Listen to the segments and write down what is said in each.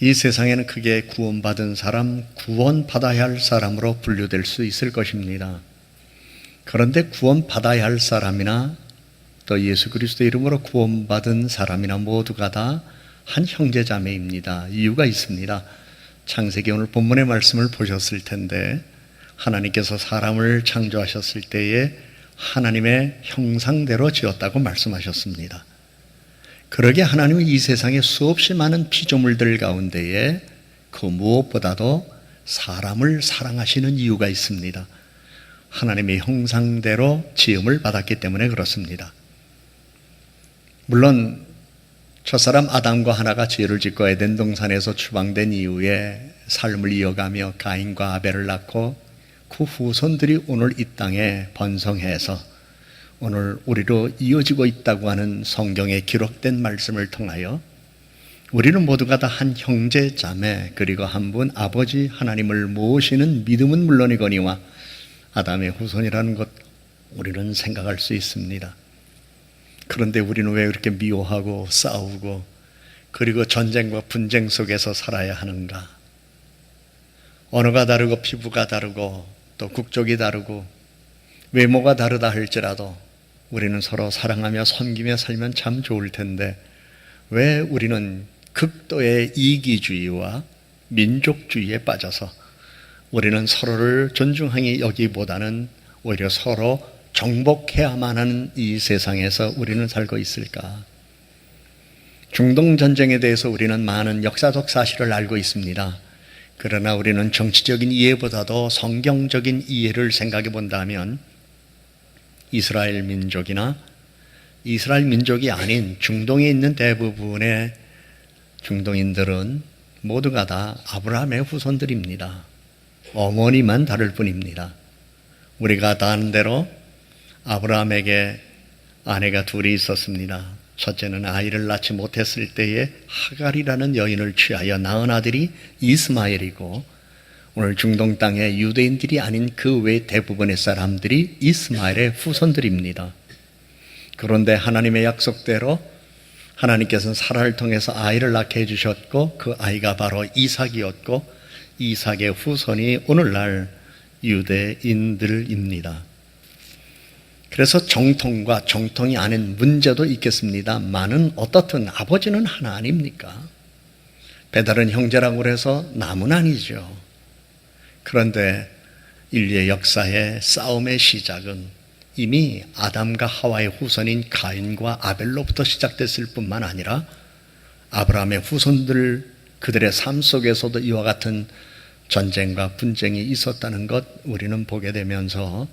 이 세상에는 크게 구원받은 사람, 구원받아야 할 사람으로 분류될 수 있을 것입니다. 그런데 구원받아야 할 사람이나 또 예수 그리스도 이름으로 구원받은 사람이나 모두가 다 한 형제자매입니다. 이유가 있습니다. 창세기 오늘 본문의 말씀을 보셨을 텐데 하나님께서 사람을 창조하셨을 때에 하나님의 형상대로 지었다고 말씀하셨습니다. 그러게 하나님은 이 세상에 수없이 많은 피조물들 가운데에 그 무엇보다도 사람을 사랑하시는 이유가 있습니다. 하나님의 형상대로 지음을 받았기 때문에 그렇습니다. 물론 첫사람 아담과 하나가 죄를 짓고 에덴 동산에서 추방된 이후에 삶을 이어가며 가인과 아벨을 낳고 그 후손들이 오늘 이 땅에 번성해서 오늘 우리로 이어지고 있다고 하는 성경에 기록된 말씀을 통하여 우리는 모두가 다 한 형제 자매 그리고 한 분 아버지 하나님을 모시는 믿음은 물론이거니와 아담의 후손이라는 것 우리는 생각할 수 있습니다. 그런데 우리는 왜 이렇게 미워하고 싸우고 그리고 전쟁과 분쟁 속에서 살아야 하는가? 언어가 다르고 피부가 다르고 또 국적이 다르고 외모가 다르다 할지라도 우리는 서로 사랑하며 섬기며 살면 참 좋을 텐데 왜 우리는 극도의 이기주의와 민족주의에 빠져서 우리는 서로를 존중하기 여기보다는 오히려 서로 정복해야만 하는 이 세상에서 우리는 살고 있을까? 중동 전쟁에 대해서 우리는 많은 역사적 사실을 알고 있습니다. 그러나 우리는 정치적인 이해보다도 성경적인 이해를 생각해 본다면 이스라엘 민족이나 이스라엘 민족이 아닌 중동에 있는 대부분의 중동인들은 모두가 다 아브라함의 후손들입니다. 어머니만 다를 뿐입니다. 우리가 다 아는 대로 아브라함에게 아내가 둘이 있었습니다. 첫째는 아이를 낳지 못했을 때에 하갈이라는 여인을 취하여 낳은 아들이 이스마엘이고 오늘 중동 땅의 유대인들이 아닌 그 외 대부분의 사람들이 이스마엘의 후손들입니다. 그런데 하나님의 약속대로 하나님께서는 사라를 통해서 아이를 낳게 해주셨고 그 아이가 바로 이삭이었고 이삭의 후손이 오늘날 유대인들입니다. 그래서 정통과 정통이 아닌 문제도 있겠습니다만은 어떻든 아버지는 하나 아닙니까? 배다른 형제라고 해서 남은 아니죠. 그런데 인류의 역사의 싸움의 시작은 이미 아담과 하와의 후손인 가인과 아벨로부터 시작됐을 뿐만 아니라 아브라함의 후손들 그들의 삶 속에서도 이와 같은 전쟁과 분쟁이 있었다는 것 우리는 보게 되면서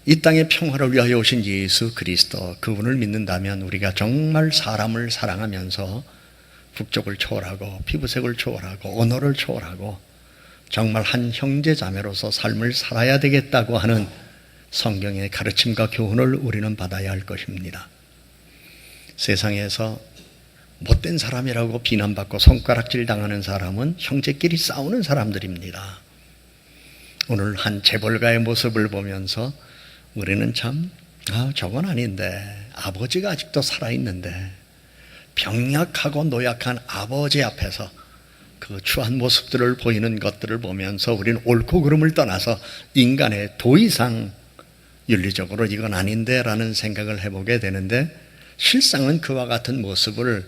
이 땅의 평화를 위하여 오신 예수 그리스도 그분을 믿는다면 우리가 정말 사람을 사랑하면서 국적을 초월하고 피부색을 초월하고 언어를 초월하고 정말 한 형제 자매로서 삶을 살아야 되겠다고 하는 성경의 가르침과 교훈을 우리는 받아야 할 것입니다. 세상에서 못된 사람이라고 비난받고 손가락질 당하는 사람은 형제끼리 싸우는 사람들입니다. 오늘 한 재벌가의 모습을 보면서 우리는 참 저건 아닌데 아버지가 아직도 살아있는데 병약하고 노약한 아버지 앞에서 그 추한 모습들을 보이는 것들을 보면서 우리는 옳고 그름을 떠나서 인간의 더 이상 윤리적으로 이건 아닌데 라는 생각을 해보게 되는데 실상은 그와 같은 모습을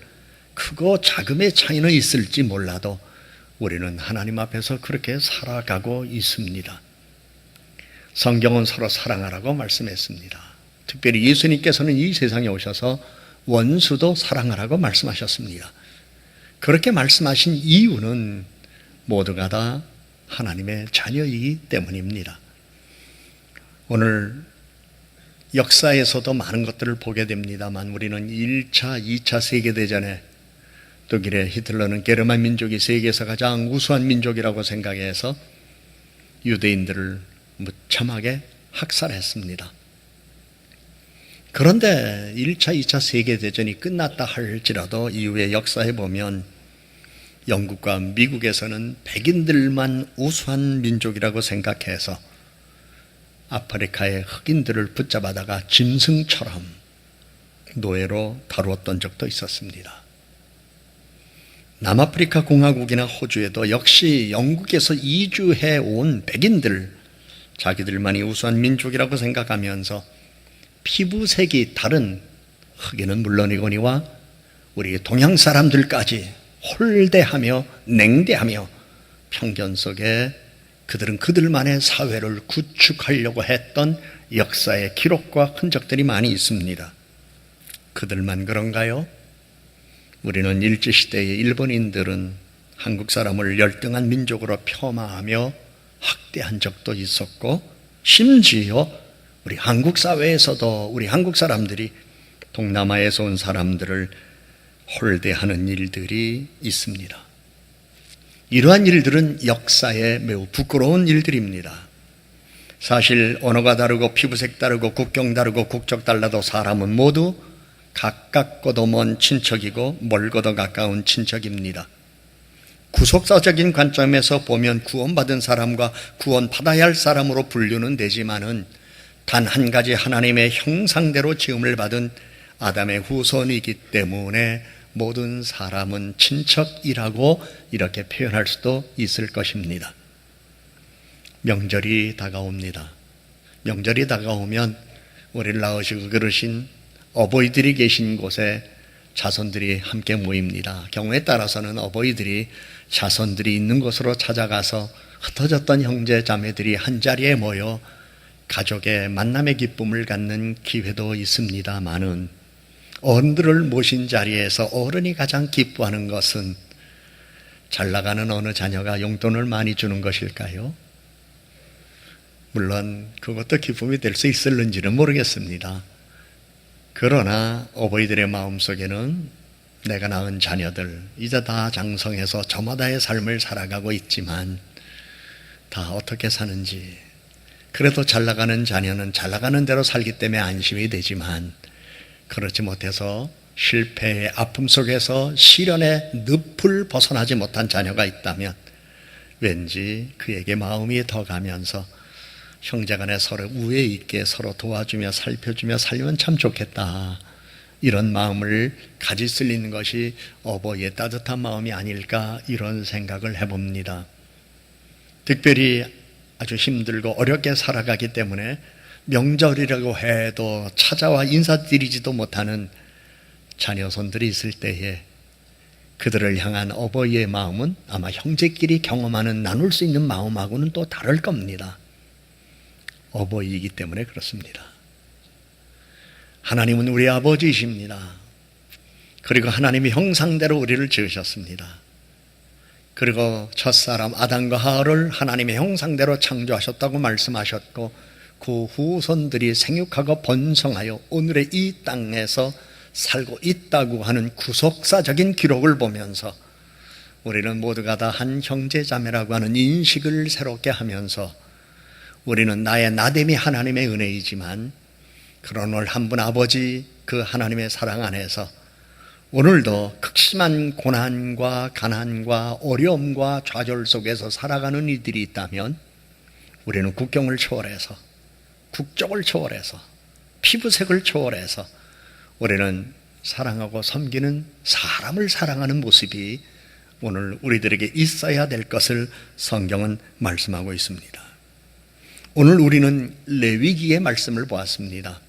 크고 작음의 차이는 있을지 몰라도 우리는 하나님 앞에서 그렇게 살아가고 있습니다. 성경은 서로 사랑하라고 말씀했습니다. 특별히 예수님께서는 이 세상에 오셔서 원수도 사랑하라고 말씀하셨습니다. 그렇게 말씀하신 이유는 모두가 다 하나님의 자녀이기 때문입니다. 오늘 역사에서도 많은 것들을 보게 됩니다만 우리는 1차, 2차 세계대전에 독일의 히틀러는 게르만 민족이 세계에서 가장 우수한 민족이라고 생각해서 유대인들을 무참하게 학살했습니다. 그런데 1차, 2차 세계대전이 끝났다 할지라도 이후의 역사에 보면 영국과 미국에서는 백인들만 우수한 민족이라고 생각해서 아프리카의 흑인들을 붙잡아다가 짐승처럼 노예로 다루었던 적도 있었습니다. 남아프리카 공화국이나 호주에도 역시 영국에서 이주해 온 백인들, 자기들만이 우수한 민족이라고 생각하면서 피부색이 다른 흑인은 물론이거니와 우리 동양 사람들까지 홀대하며 냉대하며 편견 속에 그들은 그들만의 사회를 구축하려고 했던 역사의 기록과 흔적들이 많이 있습니다. 그들만 그런가요? 우리는 일제시대의 일본인들은 한국 사람을 열등한 민족으로 폄하하며 학대한 적도 있었고, 심지어 우리 한국 사회에서도 우리 한국 사람들이 동남아에서 온 사람들을 홀대하는 일들이 있습니다. 이러한 일들은 역사에 매우 부끄러운 일들입니다. 사실 언어가 다르고 피부색 다르고 국경 다르고 국적 달라도 사람은 모두 가깝고도 먼 친척이고 멀고도 가까운 친척입니다. 구속사적인 관점에서 보면 구원받은 사람과 구원받아야 할 사람으로 분류는 되지만은 단 한 가지 하나님의 형상대로 지음을 받은 아담의 후손이기 때문에 모든 사람은 친척이라고 이렇게 표현할 수도 있을 것입니다. 명절이 다가옵니다. 명절이 다가오면 우리를 낳으시고 그러신 어버이들이 계신 곳에 자손들이 함께 모입니다. 경우에 따라서는 어버이들이 자손들이 있는 곳으로 찾아가서 흩어졌던 형제 자매들이 한자리에 모여 가족의 만남의 기쁨을 갖는 기회도 있습니다마는 어른들을 모신 자리에서 어른이 가장 기뻐하는 것은 잘나가는 어느 자녀가 용돈을 많이 주는 것일까요? 물론 그것도 기쁨이 될 수 있을는지는 모르겠습니다. 그러나 어버이들의 마음속에는 내가 낳은 자녀들 이제 다 장성해서 저마다의 삶을 살아가고 있지만 다 어떻게 사는지, 그래도 잘나가는 자녀는 잘나가는 대로 살기 때문에 안심이 되지만 그렇지 못해서 실패의 아픔 속에서 시련의 늪을 벗어나지 못한 자녀가 있다면 왠지 그에게 마음이 더 가면서 형제간에 서로 우애 있게 서로 도와주며 살펴주며 살면 참 좋겠다, 이런 마음을 가질 수 있는 것이 어버이의 따뜻한 마음이 아닐까, 이런 생각을 해봅니다. 특별히 아주 힘들고 어렵게 살아가기 때문에 명절이라고 해도 찾아와 인사드리지도 못하는 자녀손들이 있을 때에 그들을 향한 어버이의 마음은 아마 형제끼리 경험하는 나눌 수 있는 마음하고는 또 다를 겁니다. 어버이이기 때문에 그렇습니다. 하나님은 우리 아버지이십니다. 그리고 하나님의 형상대로 우리를 지으셨습니다. 그리고 첫사람 아담과 하와를 하나님의 형상대로 창조하셨다고 말씀하셨고 그 후손들이 생육하고 번성하여 오늘의 이 땅에서 살고 있다고 하는 구속사적인 기록을 보면서 우리는 모두가 다 한 형제자매라고 하는 인식을 새롭게 하면서 우리는 나의 나됨이 하나님의 은혜이지만 그런 오늘 한 분 아버지 그 하나님의 사랑 안에서 오늘도 극심한 고난과 가난과 어려움과 좌절 속에서 살아가는 이들이 있다면 우리는 국경을 초월해서 국적을 초월해서 피부색을 초월해서 우리는 사랑하고 섬기는 사람을 사랑하는 모습이 오늘 우리들에게 있어야 될 것을 성경은 말씀하고 있습니다. 오늘 우리는 레위기의 말씀을 보았습니다.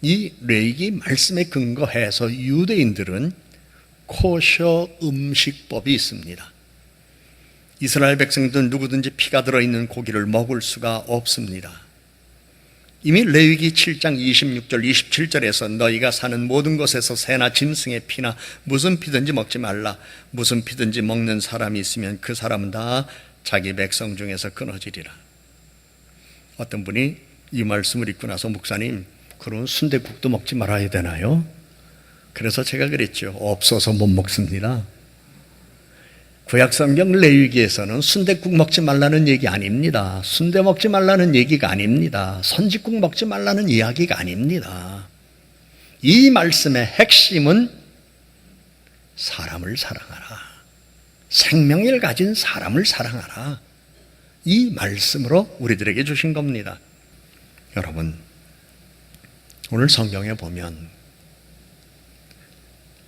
이 레위기 말씀에 근거해서 유대인들은 코셔 음식법이 있습니다. 이스라엘 백성들은 누구든지 피가 들어있는 고기를 먹을 수가 없습니다. 이미 레위기 7장 26절 27절에서 너희가 사는 모든 곳에서 새나 짐승의 피나 무슨 피든지 먹지 말라. 무슨 피든지 먹는 사람이 있으면 그 사람은 다 자기 백성 중에서 끊어지리라. 어떤 분이 이 말씀을 읽고 나서 목사님, 그런 순댓국도 먹지 말아야 되나요? 그래서 제가 그랬죠. 없어서 못 먹습니다. 구약성경 레위기에서는 순댓국 먹지 말라는 얘기 아닙니다. 순대 먹지 말라는 얘기가 아닙니다. 선짓국 먹지 말라는 이야기가 아닙니다. 이 말씀의 핵심은 사람을 사랑하라. 생명을 가진 사람을 사랑하라. 이 말씀으로 우리들에게 주신 겁니다. 여러분, 오늘 성경에 보면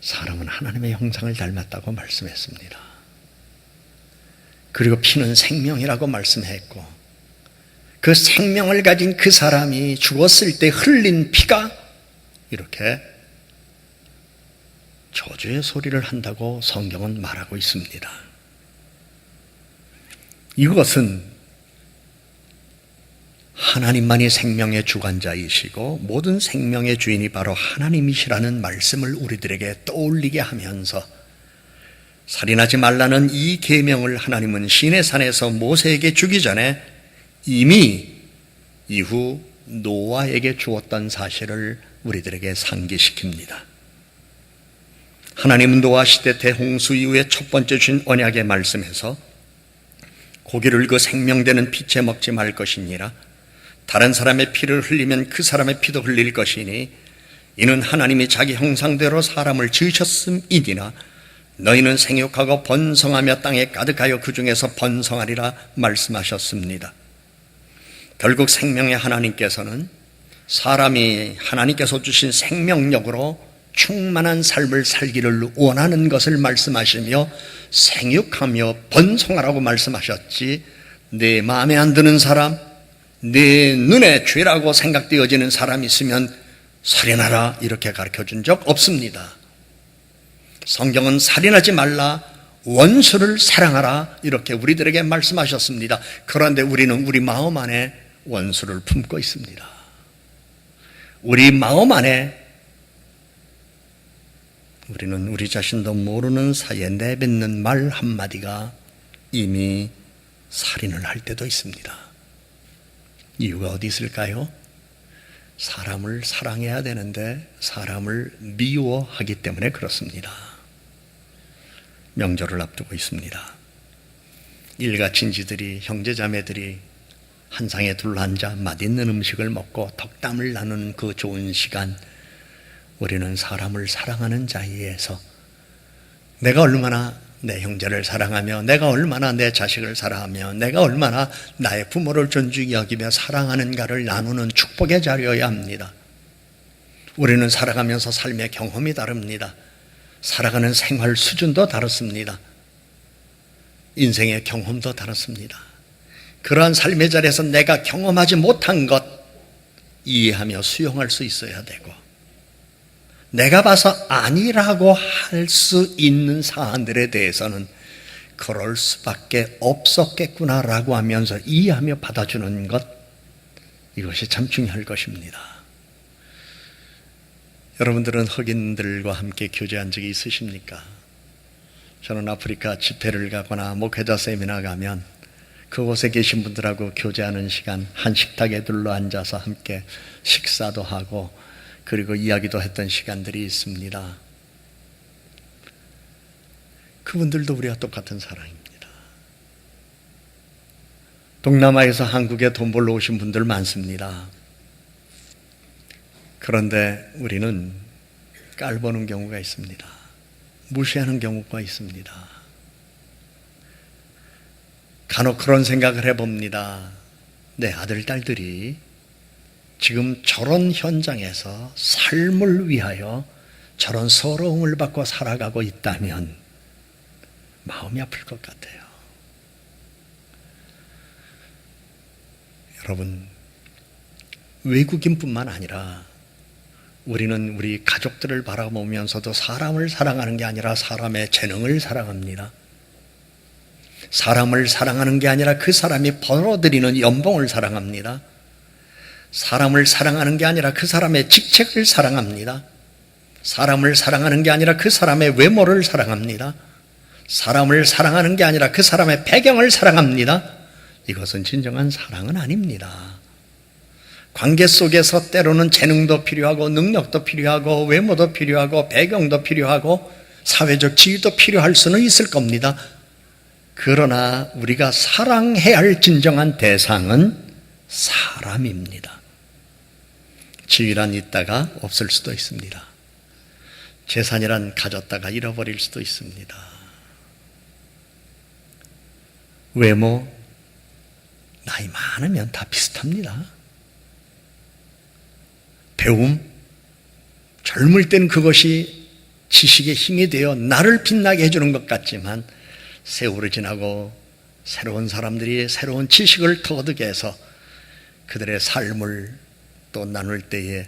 사람은 하나님의 형상을 닮았다고 말씀했습니다. 그리고 피는 생명이라고 말씀했고, 그 생명을 가진 그 사람이 죽었을 때 흘린 피가 이렇게 저주의 소리를 한다고 성경은 말하고 있습니다. 이것은 하나님만이 생명의 주관자이시고 모든 생명의 주인이 바로 하나님이시라는 말씀을 우리들에게 떠올리게 하면서, 살인하지 말라는 이 계명을 하나님은 시내산에서 모세에게 주기 전에 이미 이후 노아에게 주었던 사실을 우리들에게 상기시킵니다. 하나님은 노아 시대 대홍수 이후에 첫 번째 주신 언약의 말씀에서 고기를 그 생명되는 피째 먹지 말 것이니라, 다른 사람의 피를 흘리면 그 사람의 피도 흘릴 것이니 이는 하나님이 자기 형상대로 사람을 지으셨음이니라, 너희는 생육하고 번성하며 땅에 가득하여 그 중에서 번성하리라 말씀하셨습니다. 결국 생명의 하나님께서는 사람이 하나님께서 주신 생명력으로 충만한 삶을 살기를 원하는 것을 말씀하시며 생육하며 번성하라고 말씀하셨지, 내 마음에 안 드는 사람, 내 눈에 죄라고 생각되어지는 사람이 있으면 살인하라 이렇게 가르쳐준 적 없습니다. 성경은 살인하지 말라, 원수를 사랑하라 이렇게 우리들에게 말씀하셨습니다. 그런데 우리는 우리 마음 안에 원수를 품고 있습니다. 우리 마음 안에 우리는 우리 자신도 모르는 사이에 내뱉는 말 한마디가 이미 살인을 할 때도 있습니다. 이유가 어디 있을까요? 사람을 사랑해야 되는데 사람을 미워하기 때문에 그렇습니다. 명절을 앞두고 있습니다. 일가 친지들이, 형제자매들이 한 상에 둘러앉아 맛있는 음식을 먹고 덕담을 나누는 그 좋은 시간, 우리는 사람을 사랑하는 자리에서 내가 얼마나 내 형제를 사랑하며, 내가 얼마나 내 자식을 사랑하며, 내가 얼마나 나의 부모를 존중히 여기며 사랑하는가를 나누는 축복의 자리여야 합니다. 우리는 살아가면서 삶의 경험이 다릅니다. 살아가는 생활 수준도 다릅니다. 인생의 경험도 다릅니다. 그러한 삶의 자리에서 내가 경험하지 못한 것 이해하며 수용할 수 있어야 되고, 내가 봐서 아니라고 할 수 있는 사안들에 대해서는 그럴 수밖에 없었겠구나라고 하면서 이해하며 받아주는 것, 이것이 참 중요할 것입니다. 여러분들은 흑인들과 함께 교제한 적이 있으십니까? 저는 아프리카 집회를 가거나 목회자 세미나 가면 그곳에 계신 분들하고 교제하는 시간, 한 식탁에 둘러앉아서 함께 식사도 하고 그리고 이야기도 했던 시간들이 있습니다. 그분들도 우리와 똑같은 사람입니다. 동남아에서 한국에 돈 벌러 오신 분들 많습니다. 그런데 우리는 깔보는 경우가 있습니다. 무시하는 경우가 있습니다. 간혹 그런 생각을 해봅니다. 내 아들, 딸들이 지금 저런 현장에서 삶을 위하여 저런 서러움을 받고 살아가고 있다면 마음이 아플 것 같아요. 여러분, 외국인뿐만 아니라 우리는 우리 가족들을 바라보면서도 사람을 사랑하는 게 아니라 사람의 재능을 사랑합니다. 사람을 사랑하는 게 아니라 그 사람이 벌어들이는 연봉을 사랑합니다. 사람을 사랑하는 게 아니라 그 사람의 직책을 사랑합니다. 사람을 사랑하는 게 아니라 그 사람의 외모를 사랑합니다. 사람을 사랑하는 게 아니라 그 사람의 배경을 사랑합니다. 이것은 진정한 사랑은 아닙니다. 관계 속에서 때로는 재능도 필요하고 능력도 필요하고 외모도 필요하고 배경도 필요하고 사회적 지위도 필요할 수는 있을 겁니다. 그러나 우리가 사랑해야 할 진정한 대상은 사람입니다. 지위란 있다가 없을 수도 있습니다. 재산이란 가졌다가 잃어버릴 수도 있습니다. 외모, 나이 많으면 다 비슷합니다. 배움, 젊을 때는 그것이 지식의 힘이 되어 나를 빛나게 해주는 것 같지만 세월이 지나고 새로운 사람들이 새로운 지식을 터득해 해서 그들의 삶을 또 나눌 때에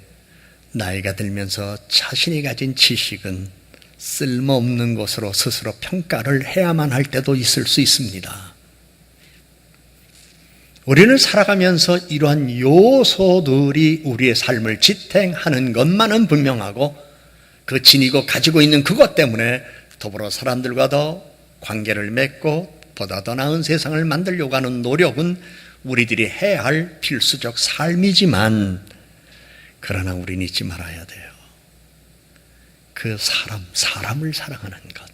나이가 들면서 자신이 가진 지식은 쓸모없는 것으로 스스로 평가를 해야만 할 때도 있을 수 있습니다. 우리는 살아가면서 이러한 요소들이 우리의 삶을 지탱하는 것만은 분명하고 그 지니고 가지고 있는 그것 때문에 더불어 사람들과 더 관계를 맺고 보다 더 나은 세상을 만들려고 하는 노력은 우리들이 해야 할 필수적 삶이지만 그러나 우리는 잊지 말아야 돼요. 그 사람을 사랑하는 것.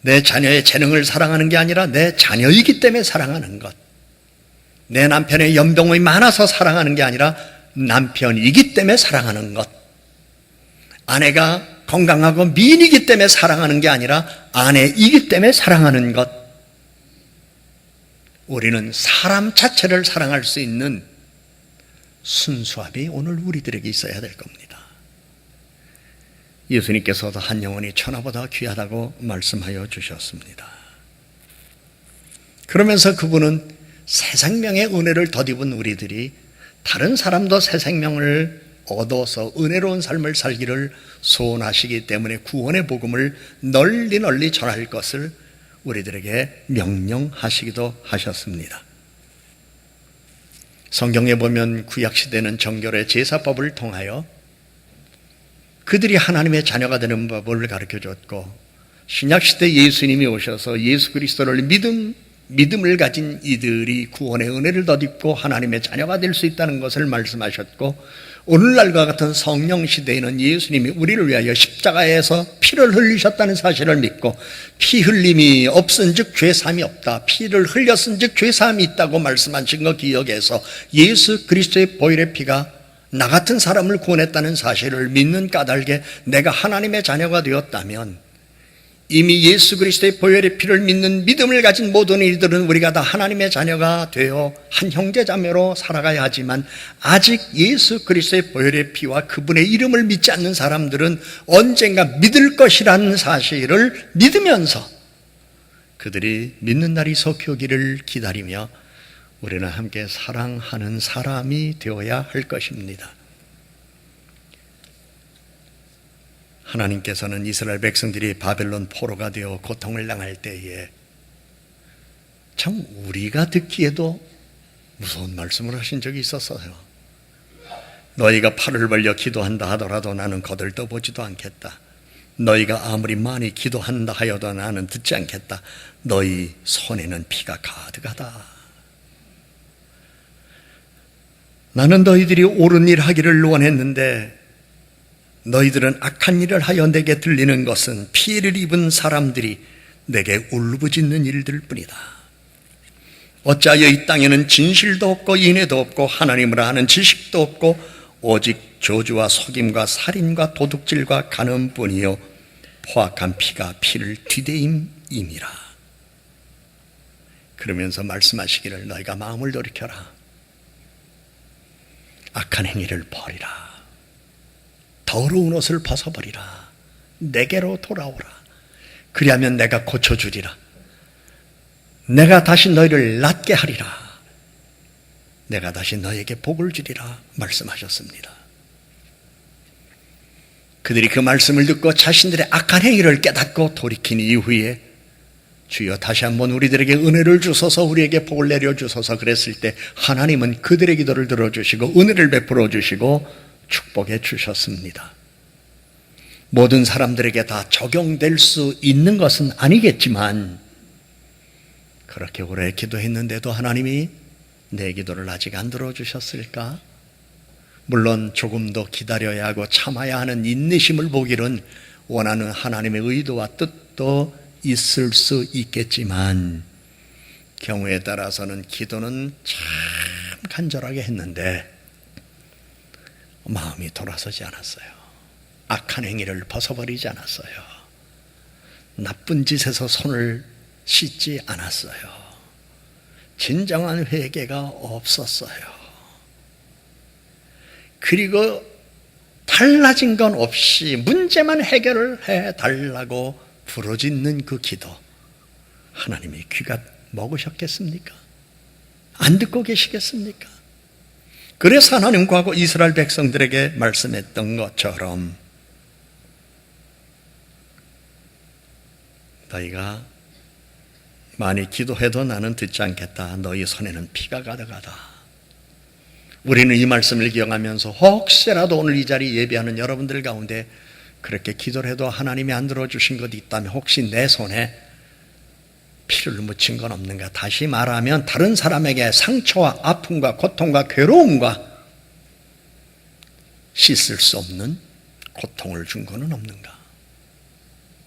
내 자녀의 재능을 사랑하는 게 아니라 내 자녀이기 때문에 사랑하는 것. 내 남편의 연봉이 많아서 사랑하는 게 아니라 남편이기 때문에 사랑하는 것. 아내가 건강하고 미인이기 때문에 사랑하는 게 아니라 아내이기 때문에 사랑하는 것. 우리는 사람 자체를 사랑할 수 있는 순수함이 오늘 우리들에게 있어야 될 겁니다. 예수님께서도 한 영혼이 천하보다 귀하다고 말씀하여 주셨습니다. 그러면서 그분은 새 생명의 은혜를 덧입은 우리들이 다른 사람도 새 생명을 얻어서 은혜로운 삶을 살기를 소원하시기 때문에 구원의 복음을 널리 전할 것을 우리들에게 명령하시기도 하셨습니다. 성경에 보면 구약시대는 정결의 제사법을 통하여 그들이 하나님의 자녀가 되는 법을 가르쳐줬고 신약시대 예수님이 오셔서 예수 그리스도를 믿음을 가진 이들이 구원의 은혜를 덧입고 하나님의 자녀가 될 수 있다는 것을 말씀하셨고 오늘날과 같은 성령시대에는 예수님이 우리를 위하여 십자가에서 피를 흘리셨다는 사실을 믿고 피 흘림이 없은즉 죄사함이 없다. 피를 흘렸은즉 죄사함이 있다고 말씀하신 거 기억해서 예수 그리스도의 보혈의 피가 나 같은 사람을 구원했다는 사실을 믿는 까닭에 내가 하나님의 자녀가 되었다면 이미 예수 그리스도의 보혈의 피를 믿는 믿음을 가진 모든 이들은 우리가 다 하나님의 자녀가 되어 한 형제자매로 살아가야 하지만 아직 예수 그리스도의 보혈의 피와 그분의 이름을 믿지 않는 사람들은 언젠가 믿을 것이라는 사실을 믿으면서 그들이 믿는 날이 속히 오기를 기다리며 우리는 함께 사랑하는 사람이 되어야 할 것입니다. 하나님께서는 이스라엘 백성들이 바벨론 포로가 되어 고통을 당할 때에 참 우리가 듣기에도 무서운 말씀을 하신 적이 있었어요. 너희가 팔을 벌려 기도한다 하더라도 나는 거들떠보지도 않겠다. 너희가 아무리 많이 기도한다 하여도 나는 듣지 않겠다. 너희 손에는 피가 가득하다. 나는 너희들이 옳은 일 하기를 원했는데 너희들은 악한 일을 하여 내게 들리는 것은 피해를 입은 사람들이 내게 울부짖는 일들 뿐이다. 어찌하여 이 땅에는 진실도 없고 인애도 없고 하나님을 아는 지식도 없고 오직 저주와 속임과 살인과 도둑질과 간음뿐이요 포악한 피가 피를 뒤대임이니라. 그러면서 말씀하시기를 너희가 마음을 돌이켜라. 악한 행위를 버리라. 더러운 옷을 벗어버리라. 내게로 돌아오라. 그리하면 내가 고쳐주리라. 내가 다시 너희를 낫게 하리라. 내가 다시 너에게 복을 주리라 말씀하셨습니다. 그들이 그 말씀을 듣고 자신들의 악한 행위를 깨닫고 돌이킨 이후에 주여 다시 한번 우리들에게 은혜를 주소서 우리에게 복을 내려주소서 그랬을 때 하나님은 그들의 기도를 들어주시고 은혜를 베풀어 주시고 축복해 주셨습니다. 모든 사람들에게 다 적용될 수 있는 것은 아니겠지만 그렇게 오래 기도했는데도 하나님이 내 기도를 아직 안 들어주셨을까? 물론 조금 더 기다려야 하고 참아야 하는 인내심을 보기는 원하는 하나님의 의도와 뜻도 있을 수 있겠지만 경우에 따라서는 기도는 참 간절하게 했는데 마음이 돌아서지 않았어요. 악한 행위를 벗어버리지 않았어요. 나쁜 짓에서 손을 씻지 않았어요. 진정한 회개가 없었어요. 그리고 달라진 건 없이 문제만 해결을 해달라고 부르짖는 그 기도, 하나님이 귀가 먹으셨겠습니까? 안 듣고 계시겠습니까? 그래서 하나님 과거 이스라엘 백성들에게 말씀했던 것처럼 너희가 많이 기도해도 나는 듣지 않겠다. 너희 손에는 피가 가득하다. 우리는 이 말씀을 기억하면서 혹시라도 오늘 이 자리 예배하는 여러분들 가운데 그렇게 기도를 해도 하나님이 안 들어주신 것이 있다면 혹시 내 손에 피를 묻힌 건 없는가? 다시 말하면 다른 사람에게 상처와 아픔과 고통과 괴로움과 씻을 수 없는 고통을 준 것은 없는가?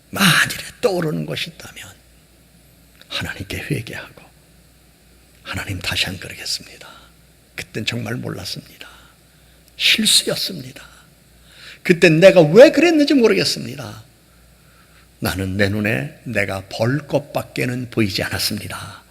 만일에 떠오르는 것이 있다면 하나님께 회개하고 하나님 다시 안 그러겠습니다. 그땐 정말 몰랐습니다. 실수였습니다. 그땐 내가 왜 그랬는지 모르겠습니다. 나는 내 눈에 내가 벌 것밖에는 보이지 않았습니다.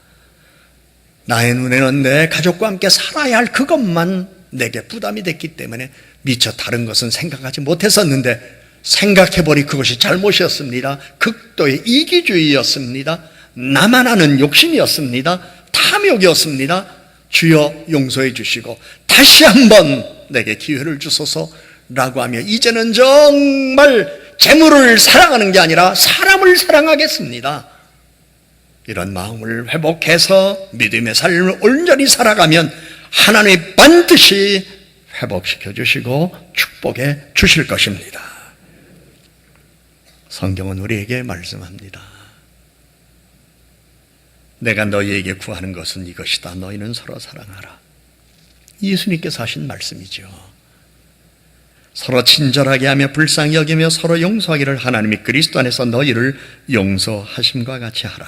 나의 눈에는 내 가족과 함께 살아야 할 그것만 내게 부담이 됐기 때문에 미처 다른 것은 생각하지 못했었는데 생각해보니 그것이 잘못이었습니다. 극도의 이기주의였습니다. 나만 아는 욕심이었습니다. 탐욕이었습니다. 주여 용서해 주시고 다시 한번 내게 기회를 주소서라고 하며 이제는 정말 재물을 사랑하는 게 아니라 사람을 사랑하겠습니다. 이런 마음을 회복해서 믿음의 삶을 온전히 살아가면 하나님이 반드시 회복시켜 주시고 축복해 주실 것입니다. 성경은 우리에게 말씀합니다. 내가 너희에게 구하는 것은 이것이다. 너희는 서로 사랑하라. 예수님께서 하신 말씀이죠. 서로 친절하게 하며 불쌍히 여기며 서로 용서하기를 하나님이 그리스도 안에서 너희를 용서하심과 같이 하라.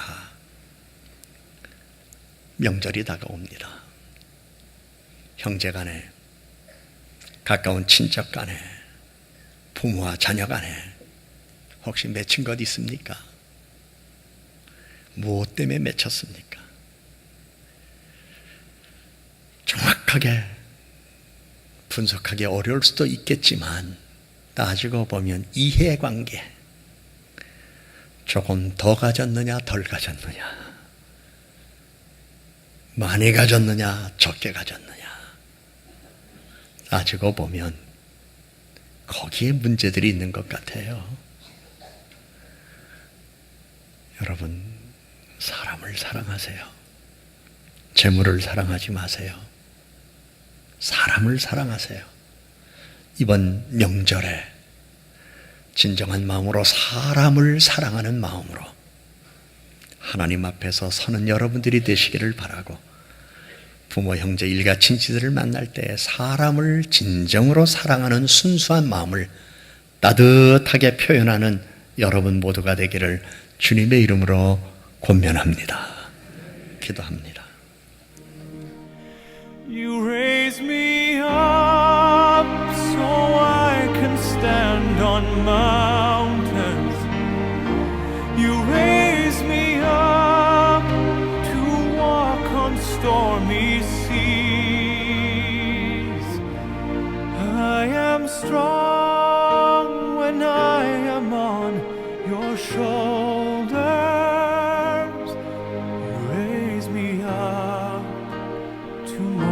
명절이 다가옵니다. 형제 간에, 가까운 친척 간에, 부모와 자녀 간에 혹시 맺힌 것 있습니까? 무엇 때문에 맺혔습니까? 정확하게 분석하기 어려울 수도 있겠지만 따지고 보면 이해관계, 조금 더 가졌느냐 덜 가졌느냐, 많이 가졌느냐 적게 가졌느냐, 따지고 보면 거기에 문제들이 있는 것 같아요. 여러분, 사람을 사랑하세요. 재물을 사랑하지 마세요. 사람을 사랑하세요. 이번 명절에 진정한 마음으로 사람을 사랑하는 마음으로 하나님 앞에서 서는 여러분들이 되시기를 바라고, 부모, 형제, 일가, 친지들을 만날 때 사람을 진정으로 사랑하는 순수한 마음을 따뜻하게 표현하는 여러분 모두가 되기를 주님의 이름으로 권면합니다. 기도합니다. You raise me up so I can stand on mountains. You raise me up to walk on stormy seas. I am strong when I am on your shoulders. You raise me up to